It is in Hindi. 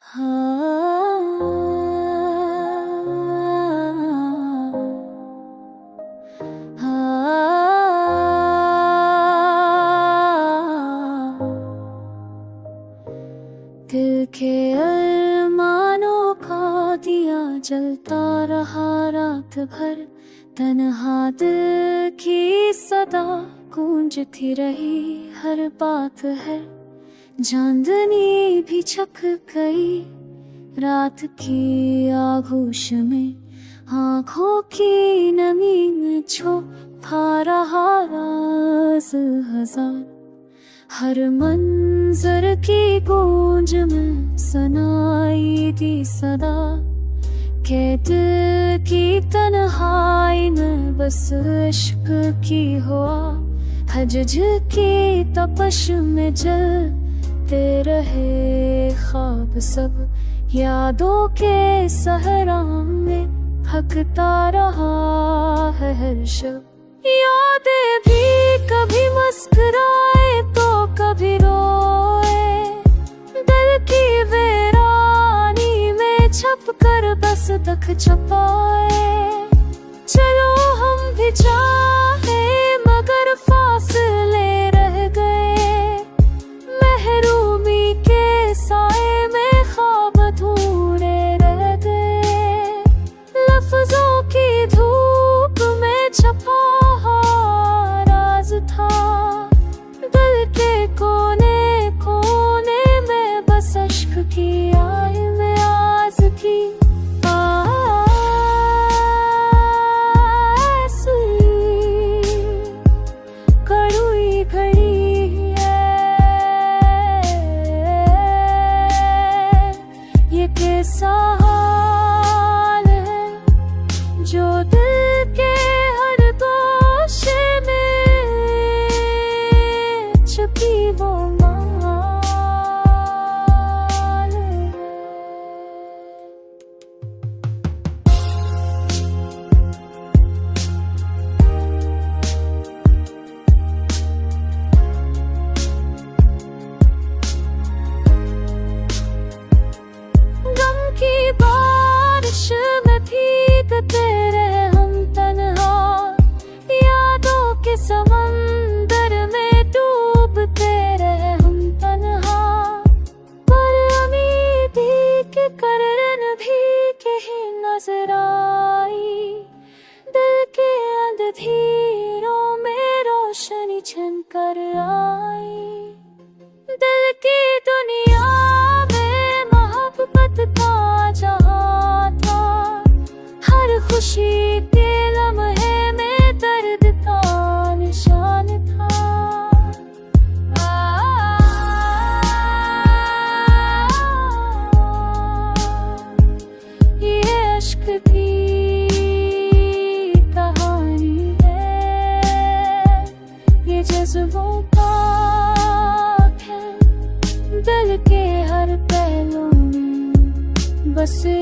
दिल के अरमानों का दिया जलता रहा रात भर, तन्हा दिल की सदा गूंजती रही हर बात है। चांदनी भी छक गई रात की आगोश में, आँखों की नमी में छुपा रहा राज हजार। हर मंजर की गूंज में सुनाई दी सदा, कैद की तन्हाई में बस इश्क की हुआ। हजज की तपश में जलते रहे ख्वाब सब, यादों के सहरा में हकता रहा है हर शब। यादें भी कभी मुस्कुराए तो कभी रोए, दिल की वीरानी में छप कर बस तक छपाए। चलो हम भी चाहे मगर फासले रह गए, महरूमी के साए में ख्वाब अधूरे रह गए। लफ्जों की धूप में छपा राज था, दिल के कोने कोने में बस अश्क की आई में आस की। कड़वी घड़ी है ये, कैसा हाल है जो दिल के हर गोशे में छुपी वो माल है। गम की बारिश में भीगते रहे हम तन्हा, यादों के समंदर में डूबते रहे हम तन्हा। पर उम्मीदी के करन भी कहीं नजर आई, दिल के अंधेरों में रोशनी छन कर आई। दिल की दुनिया में मोहब्बत का जहां था, हर खुशी के लम्हे में दर्द का निशान था। ये अश्क की कहानी है, ये जज्बों का खेल, दिल के हर पहलू में बसे